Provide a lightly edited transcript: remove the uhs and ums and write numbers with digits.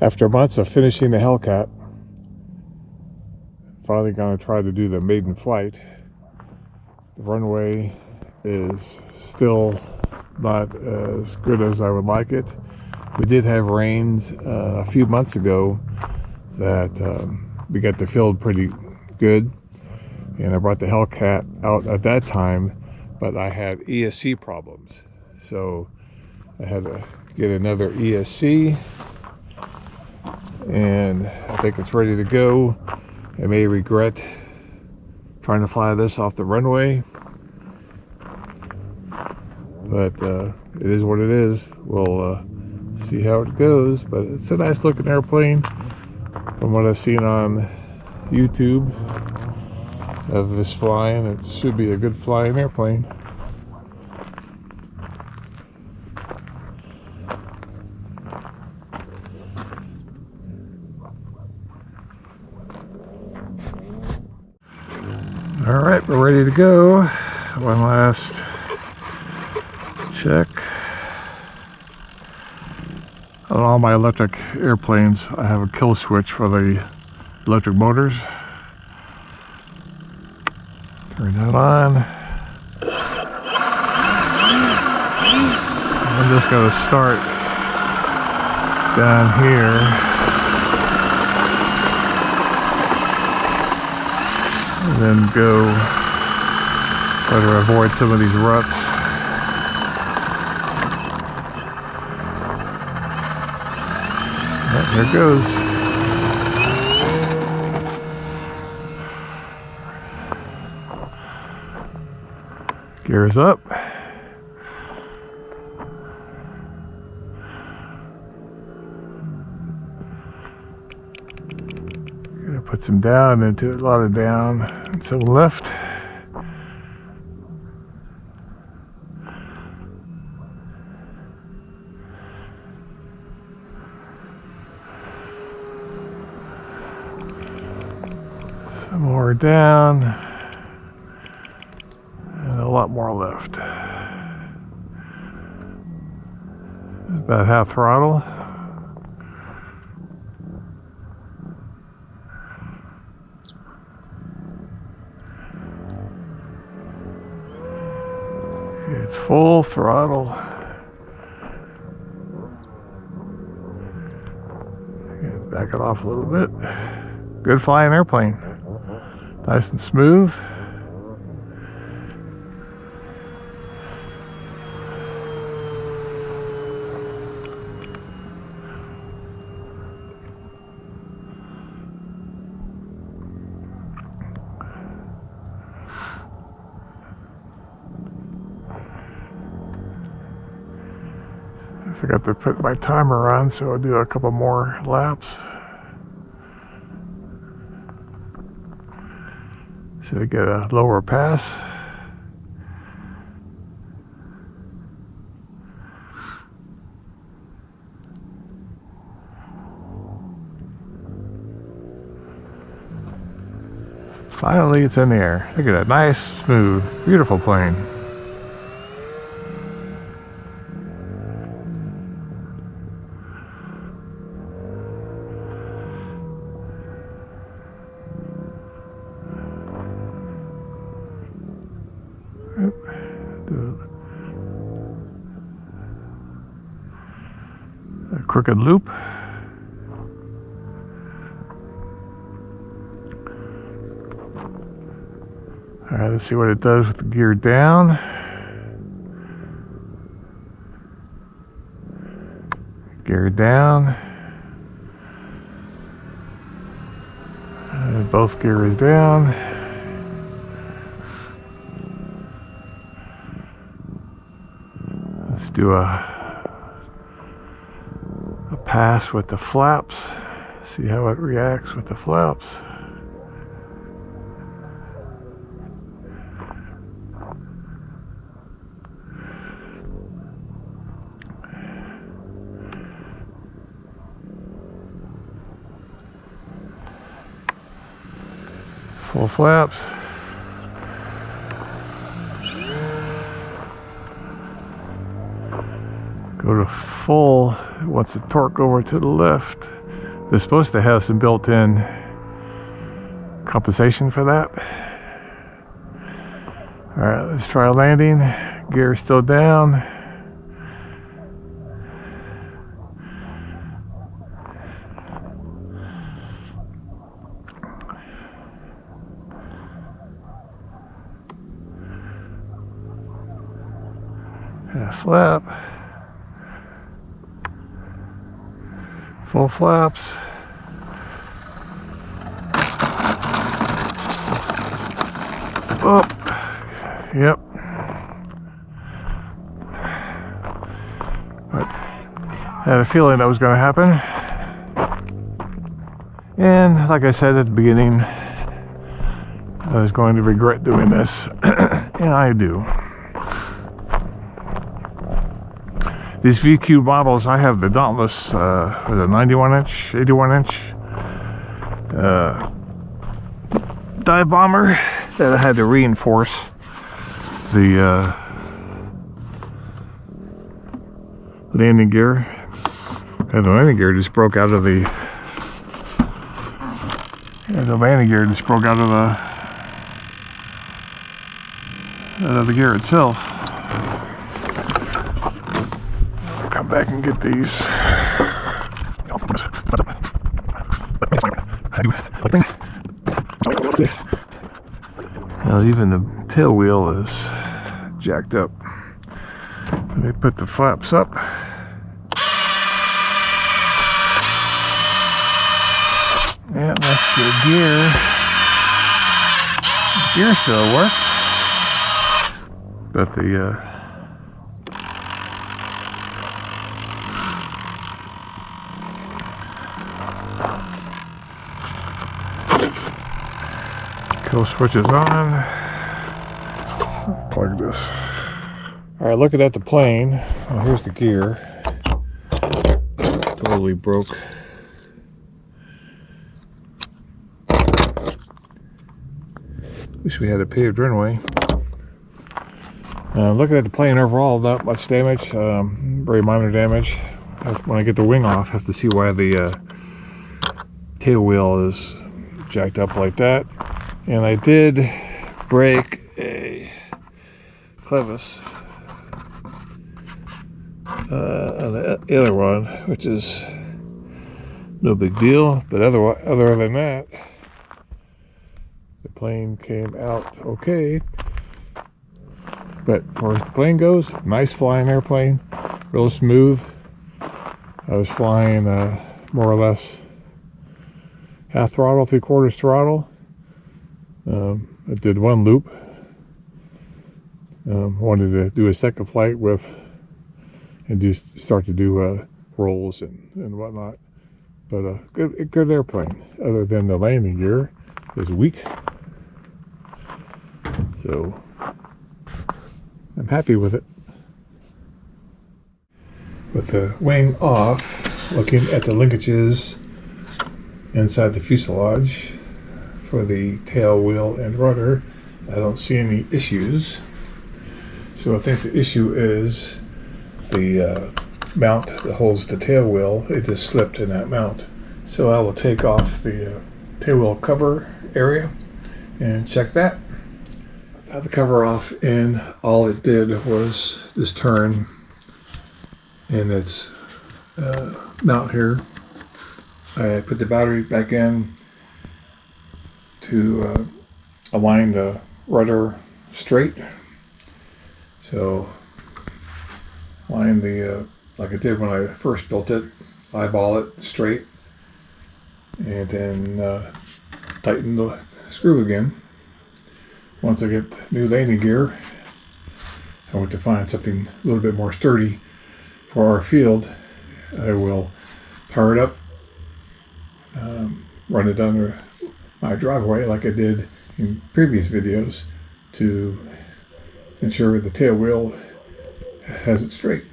After months of finishing the Hellcat, finally going to try to do the maiden flight. The runway is still not as good as I would like it. We did have rains a few months ago that we got the field pretty good, and I brought the Hellcat out at that time, but I had ESC problems, so I had to get another ESC, and I think it's ready to go. I may regret trying to fly this off the runway, but it is what it is. We'll see how it goes, but it's a nice looking airplane from what I've seen on YouTube of this flying. It should be a good flying airplane. All right, we're ready to go. One last check. On all my electric airplanes, I have a kill switch for the electric motors. Turn that on. I'm just going to start down here. And then go try to avoid some of these ruts. Oh, there it goes. Gears up. Gonna put some down into a lot of down and some left. Some more down. And a lot more left. About half throttle. It's full throttle. Back it off a little bit. Good flying airplane. Nice and smooth. I forgot to put my timer on, so I'll do a couple more laps. So I get a lower pass. Finally, it's in the air. Look at that, nice, smooth, beautiful plane. A crooked loop. All right, let's see what it does with the gear down. Gear down. Both gears down. Let's do a pass with the flaps. See how it reacts with the flaps. Full flaps. Go to full. It wants to torque over to the left. It's supposed to have some built-in compensation for that. All right, let's try landing. Gear still down. Half flap. Full flaps. Up. Yep. But I had a feeling that was going to happen. And like I said at the beginning, I was going to regret doing this. And I do. These VQ models, I have the Dauntless, with a 91-inch, 81-inch dive bomber that I had to reinforce the landing gear. And the landing gear just broke out of the gear itself. Come back and get these. Now even the tail wheel is jacked up. Let me put the flaps up. Yeah, that's the gear. The gear still works, but the kill switch is on. Plug this. All right, looking at the plane. Well, here's the gear. Totally broke. Wish we had a paved runway. Looking at the plane overall, not much damage. Very minor damage. When I get the wing off, I have to see why the tail wheel is jacked up like that. And I did break a clevis on the aileron, which is no big deal. But other than that, the plane came out okay. But as far as the plane goes, nice flying airplane, real smooth. I was flying more or less half throttle, 3/4 throttle. I did one loop. Wanted to do a second flight and start to do rolls and whatnot. But good airplane. Other than the landing gear is weak. So I'm happy with it. With the wing off, looking at the linkages inside the fuselage for the tail wheel and rudder, I don't see any issues. So I think the issue is the mount that holds the tail wheel. It just slipped in that mount. So I will take off the tail wheel cover area and check that. I had the cover off, and all it did was just turn in its mount here. I put the battery back in to align the rudder straight. So line the like I did when I first built it, eyeball it straight, and then tighten the screw again. Once I get new landing gear, I want to find something a little bit more sturdy for our field. I will power it up, run it under my driveway like I did in previous videos to ensure the tail wheel has it straight.